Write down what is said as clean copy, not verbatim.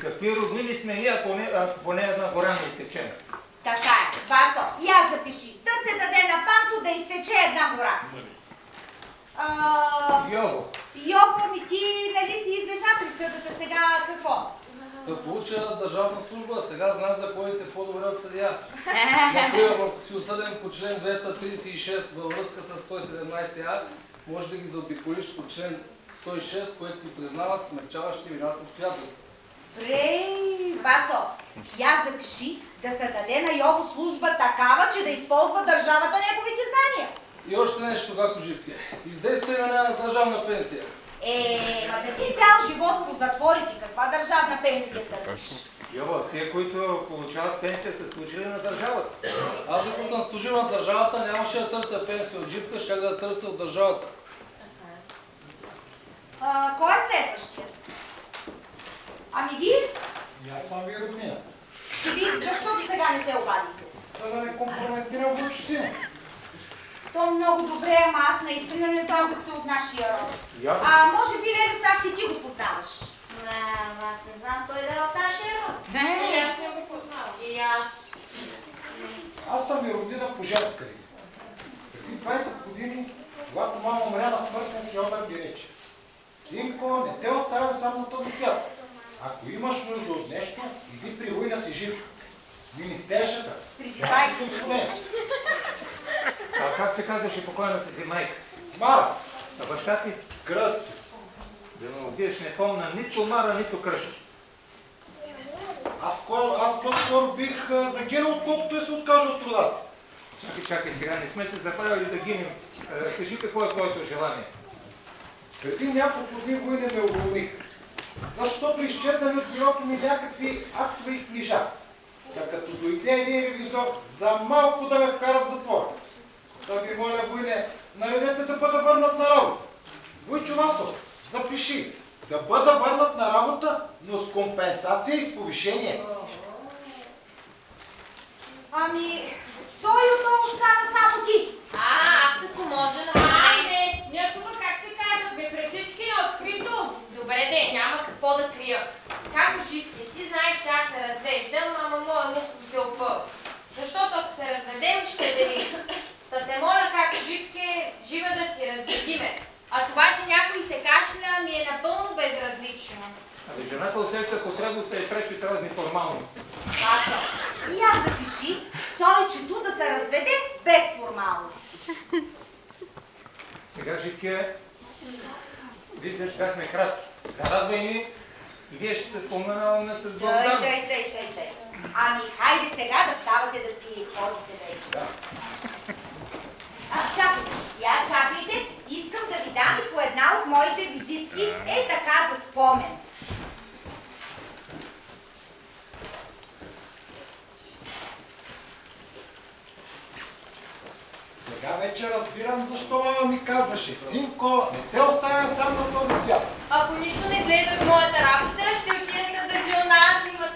Какви роднини сме ние, ако поне една гора не изсечем? Така е. Васо, и аз запиши. Да се даде на Панто да изсече една гора. Йово. Йово, ами ти нали си излежа присъдата сега какво? Да получа държавна служба, сега знам за поедите по-добре от съдия. Например, ако си осъден по член 236 във връзка с 117а, може да ги заобиколиш по член 106, което ти признават смягчаващи вината обстоятелства. Васо, я запиши да се даде на Йово служба такава, че да използва държавата неговите знания. И още нещо, както живки. Издействаме на държавна пенсия. Ма да ти цял живот по затворите, каква държавна пенсия търсиш? Йово, тия, които получават пенсия, са служили на държавата. Аз ако съм служил на държавата, нямаше да търся пенсия от живка, щях да търся от държавата. Кой е следващия? Ами вие? Аз съм ви роднина. Вие защо до сега не се обадите? За да не компрометирам Вълчо сина. То много добре, ама аз наистина не знам да сте от нашия род. Може би Лелю сега си ти го познаваш? Аз не знам той да е от нашия род. И аз не го познавам. И аз. Аз съм ви роднина по женска ли. Преди 20 години, когато мама умря на смъртен одър, ми рече: Синко, не те оставям сам на този свят. Ако имаш нужда от нещо, иди при война си жив. Министершата. Преди 20 години. А как се казваше покойната ти майка? Мара. А баща ти? Кръст. Да ме убиеш, не помня нито Мара, нито Кръст. Аз по-скоро бих загинал, отколкото се откажа от труда си. Чакай сега, не сме се заправили да гинем. Кажи какво е твоето желание. Преди няколко дни война ме уволних, защото изчезнали от бюрото ми някакви актове и книжа. Та като дойде един ревизор, за малко да ме вкара в затвора. Да ви моля, войне, наредете да бъда върнат на работа. Войчо Васов, запиши, да бъда върнат на работа, но с компенсация и с повишение. Ами, Сойото остана само ти. Аз ако може на мене. Не, тук как се казва, бе, пред всички е открито. Добре, де, няма какво да крия. Како живки, ти знаеш, че аз се развеждам, ама моя мух се опъл. Защото ако се разведем, ще дели. Та те моля, како живки, жива да си разведиме. А това, че някой се кашля, ми е напълно безразлично. Абе, жената усеща потребността и пречи от разни формалности. Васо, и аз запиши Сойчето да се разведе без формалност. Сега, Живке, виждаш, бяхме кратки. Зарадвай ни и вие ще те споменаваме с благодарност. Тъй. Ами, хайде сега да ставате да си ходите вече. Чакайте, искам да ви дам и по една от моите визитки, е така за спомен. Сега вече разбирам защо мама ми казваше: Синко, не те оставям сам на този свят. Ако нищо не излезе от моята работа, ще отида да държа онази в